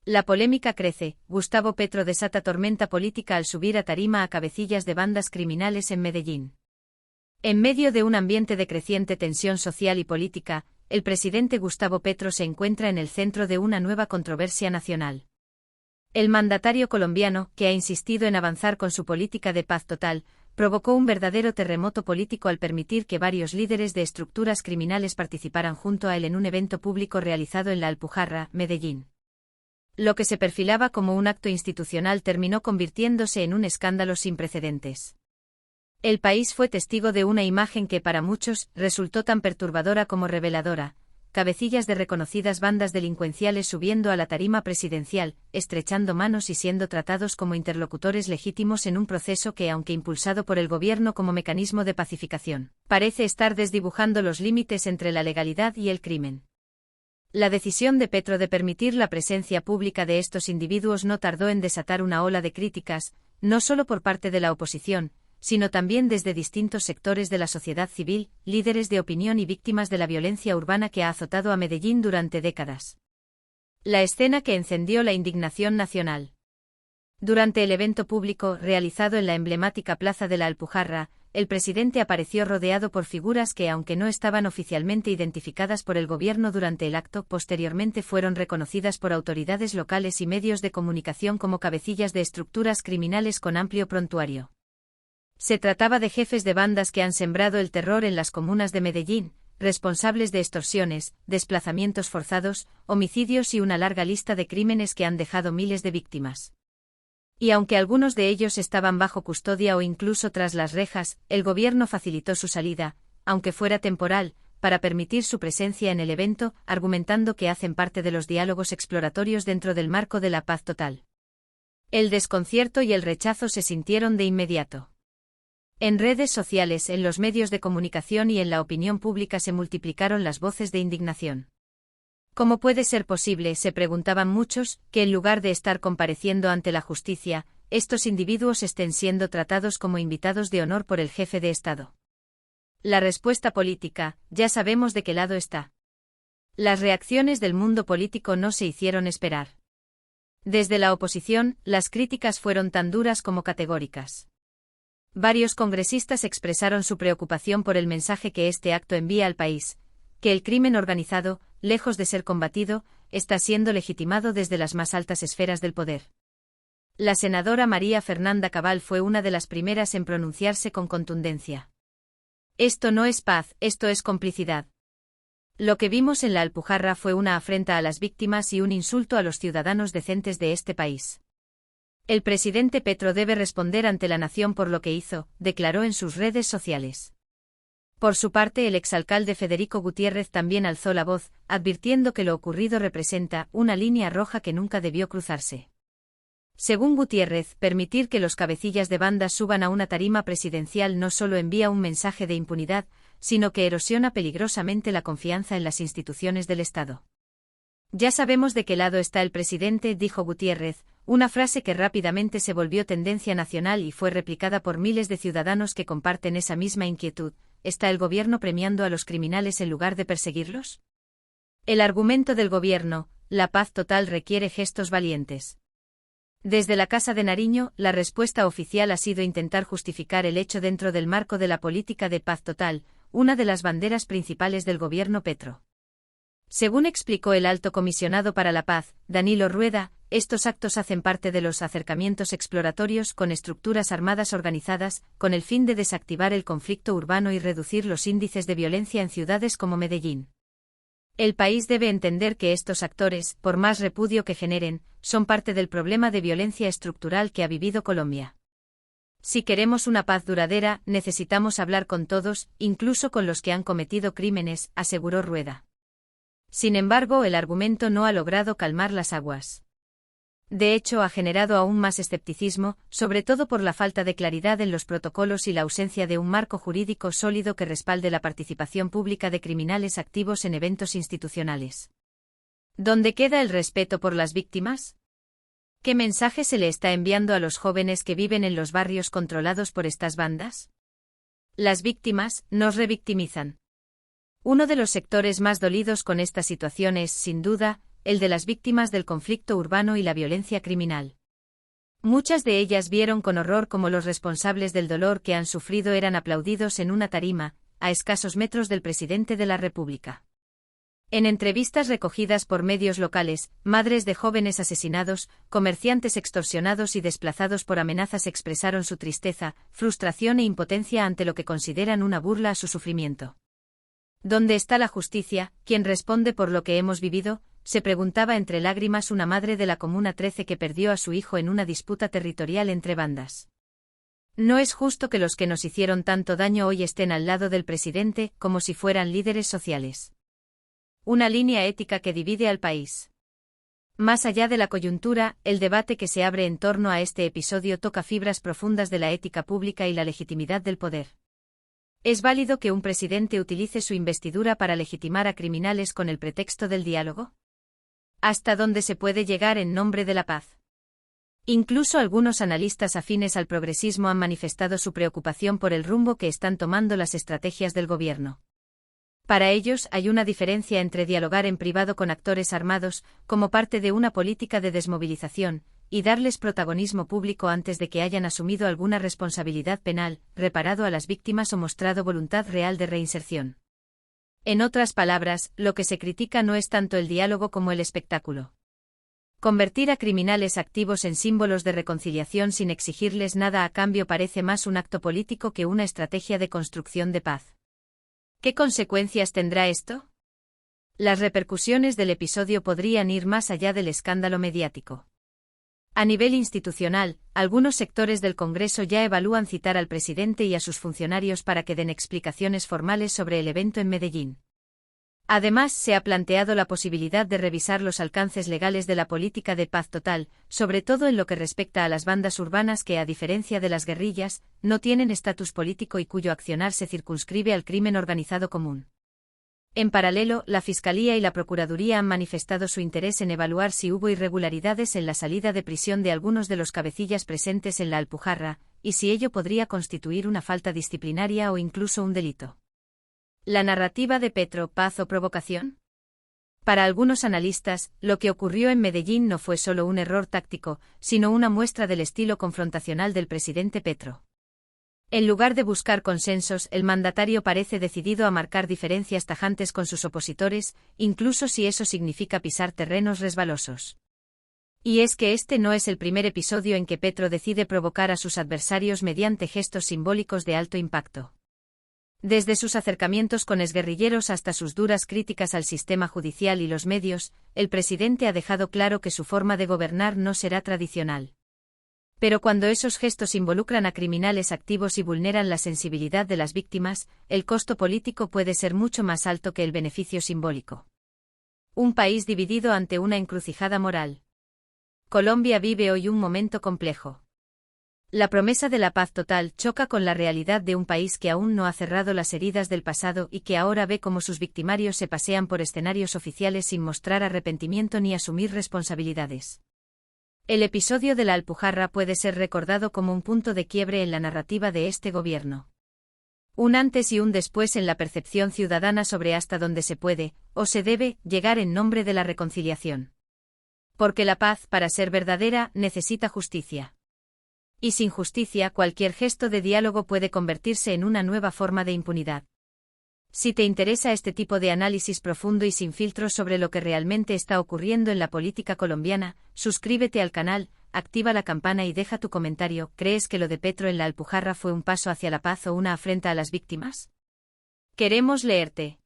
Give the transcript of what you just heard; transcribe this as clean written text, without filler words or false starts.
La polémica crece. Gustavo Petro desata tormenta política al subir a tarima a cabecillas de bandas criminales en Medellín. En medio de un ambiente de creciente tensión social y política, el presidente Gustavo Petro se encuentra en el centro de una nueva controversia nacional. El mandatario colombiano, que ha insistido en avanzar con su política de paz total, provocó un verdadero terremoto político al permitir que varios líderes de estructuras criminales participaran junto a él en un evento público realizado en La Alpujarra, Medellín. Lo que se perfilaba como un acto institucional terminó convirtiéndose en un escándalo sin precedentes. El país fue testigo de una imagen que para muchos resultó tan perturbadora como reveladora: cabecillas de reconocidas bandas delincuenciales subiendo a la tarima presidencial, estrechando manos y siendo tratados como interlocutores legítimos en un proceso que, aunque impulsado por el gobierno como mecanismo de pacificación, parece estar desdibujando los límites entre la legalidad y el crimen. La decisión de Petro de permitir la presencia pública de estos individuos no tardó en desatar una ola de críticas, no solo por parte de la oposición, sino también desde distintos sectores de la sociedad civil, líderes de opinión y víctimas de la violencia urbana que ha azotado a Medellín durante décadas. La escena que encendió la indignación nacional. Durante el evento público realizado en la emblemática plaza de La Alpujarra, el presidente apareció rodeado por figuras que, aunque no estaban oficialmente identificadas por el gobierno durante el acto, posteriormente fueron reconocidas por autoridades locales y medios de comunicación como cabecillas de estructuras criminales con amplio prontuario. Se trataba de jefes de bandas que han sembrado el terror en las comunas de Medellín, responsables de extorsiones, desplazamientos forzados, homicidios y una larga lista de crímenes que han dejado miles de víctimas. Y aunque algunos de ellos estaban bajo custodia o incluso tras las rejas, el gobierno facilitó su salida, aunque fuera temporal, para permitir su presencia en el evento, argumentando que hacen parte de los diálogos exploratorios dentro del marco de la paz total. El desconcierto y el rechazo se sintieron de inmediato. En redes sociales, en los medios de comunicación y en la opinión pública se multiplicaron las voces de indignación. ¿Cómo puede ser posible?, se preguntaban muchos, que en lugar de estar compareciendo ante la justicia, estos individuos estén siendo tratados como invitados de honor por el jefe de Estado. La respuesta política: ya sabemos de qué lado está. Las reacciones del mundo político no se hicieron esperar. Desde la oposición, las críticas fueron tan duras como categóricas. Varios congresistas expresaron su preocupación por el mensaje que este acto envía al país, que el crimen organizado, lejos de ser combatido, está siendo legitimado desde las más altas esferas del poder. La senadora María Fernanda Cabal fue una de las primeras en pronunciarse con contundencia. Esto no es paz, esto es complicidad. Lo que vimos en La Alpujarra fue una afrenta a las víctimas y un insulto a los ciudadanos decentes de este país. El presidente Petro debe responder ante la nación por lo que hizo, declaró en sus redes sociales. Por su parte, el exalcalde Federico Gutiérrez también alzó la voz, advirtiendo que lo ocurrido representa una línea roja que nunca debió cruzarse. Según Gutiérrez, permitir que los cabecillas de bandas suban a una tarima presidencial no solo envía un mensaje de impunidad, sino que erosiona peligrosamente la confianza en las instituciones del Estado. Ya sabemos de qué lado está el presidente, dijo Gutiérrez, una frase que rápidamente se volvió tendencia nacional y fue replicada por miles de ciudadanos que comparten esa misma inquietud. ¿Está el gobierno premiando a los criminales en lugar de perseguirlos? El argumento del gobierno: la paz total requiere gestos valientes. Desde la Casa de Nariño, la respuesta oficial ha sido intentar justificar el hecho dentro del marco de la política de paz total, una de las banderas principales del gobierno Petro. Según explicó el alto comisionado para la paz, Danilo Rueda, estos actos hacen parte de los acercamientos exploratorios con estructuras armadas organizadas, con el fin de desactivar el conflicto urbano y reducir los índices de violencia en ciudades como Medellín. El país debe entender que estos actores, por más repudio que generen, son parte del problema de violencia estructural que ha vivido Colombia. Si queremos una paz duradera, necesitamos hablar con todos, incluso con los que han cometido crímenes, aseguró Rueda. Sin embargo, el argumento no ha logrado calmar las aguas. De hecho, ha generado aún más escepticismo, sobre todo por la falta de claridad en los protocolos y la ausencia de un marco jurídico sólido que respalde la participación pública de criminales activos en eventos institucionales. ¿Dónde queda el respeto por las víctimas? ¿Qué mensaje se le está enviando a los jóvenes que viven en los barrios controlados por estas bandas? Las víctimas nos revictimizan. Uno de los sectores más dolidos con esta situación es, sin duda, el de las víctimas del conflicto urbano y la violencia criminal. Muchas de ellas vieron con horror cómo los responsables del dolor que han sufrido eran aplaudidos en una tarima, a escasos metros del presidente de la República. En entrevistas recogidas por medios locales, madres de jóvenes asesinados, comerciantes extorsionados y desplazados por amenazas expresaron su tristeza, frustración e impotencia ante lo que consideran una burla a su sufrimiento. ¿Dónde está la justicia? ¿Quién responde por lo que hemos vivido?, se preguntaba entre lágrimas una madre de la Comuna 13 que perdió a su hijo en una disputa territorial entre bandas. No es justo que los que nos hicieron tanto daño hoy estén al lado del presidente, como si fueran líderes sociales. Una línea ética que divide al país. Más allá de la coyuntura, el debate que se abre en torno a este episodio toca fibras profundas de la ética pública y la legitimidad del poder. ¿Es válido que un presidente utilice su investidura para legitimar a criminales con el pretexto del diálogo? ¿Hasta dónde se puede llegar en nombre de la paz? Incluso algunos analistas afines al progresismo han manifestado su preocupación por el rumbo que están tomando las estrategias del gobierno. Para ellos hay una diferencia entre dialogar en privado con actores armados, como parte de una política de desmovilización, y darles protagonismo público antes de que hayan asumido alguna responsabilidad penal, reparado a las víctimas o mostrado voluntad real de reinserción. En otras palabras, lo que se critica no es tanto el diálogo como el espectáculo. Convertir a criminales activos en símbolos de reconciliación sin exigirles nada a cambio parece más un acto político que una estrategia de construcción de paz. ¿Qué consecuencias tendrá esto? Las repercusiones del episodio podrían ir más allá del escándalo mediático. A nivel institucional, algunos sectores del Congreso ya evalúan citar al presidente y a sus funcionarios para que den explicaciones formales sobre el evento en Medellín. Además, se ha planteado la posibilidad de revisar los alcances legales de la política de paz total, sobre todo en lo que respecta a las bandas urbanas que, a diferencia de las guerrillas, no tienen estatus político y cuyo accionar se circunscribe al crimen organizado común. En paralelo, la Fiscalía y la Procuraduría han manifestado su interés en evaluar si hubo irregularidades en la salida de prisión de algunos de los cabecillas presentes en la Alpujarra, y si ello podría constituir una falta disciplinaria o incluso un delito. ¿La narrativa de Petro, paz o provocación? Para algunos analistas, lo que ocurrió en Medellín no fue solo un error táctico, sino una muestra del estilo confrontacional del presidente Petro. En lugar de buscar consensos, el mandatario parece decidido a marcar diferencias tajantes con sus opositores, incluso si eso significa pisar terrenos resbalosos. Y es que este no es el primer episodio en que Petro decide provocar a sus adversarios mediante gestos simbólicos de alto impacto. Desde sus acercamientos con exguerrilleros hasta sus duras críticas al sistema judicial y los medios, el presidente ha dejado claro que su forma de gobernar no será tradicional. Pero cuando esos gestos involucran a criminales activos y vulneran la sensibilidad de las víctimas, el costo político puede ser mucho más alto que el beneficio simbólico. Un país dividido ante una encrucijada moral. Colombia vive hoy un momento complejo. La promesa de la paz total choca con la realidad de un país que aún no ha cerrado las heridas del pasado y que ahora ve cómo sus victimarios se pasean por escenarios oficiales sin mostrar arrepentimiento ni asumir responsabilidades. El episodio de la Alpujarra puede ser recordado como un punto de quiebre en la narrativa de este gobierno. Un antes y un después en la percepción ciudadana sobre hasta dónde se puede, o se debe, llegar en nombre de la reconciliación. Porque la paz, para ser verdadera, necesita justicia. Y sin justicia, cualquier gesto de diálogo puede convertirse en una nueva forma de impunidad. Si te interesa este tipo de análisis profundo y sin filtros sobre lo que realmente está ocurriendo en la política colombiana, suscríbete al canal, activa la campana y deja tu comentario. ¿Crees que lo de Petro en la Alpujarra fue un paso hacia la paz o una afrenta a las víctimas? Queremos leerte.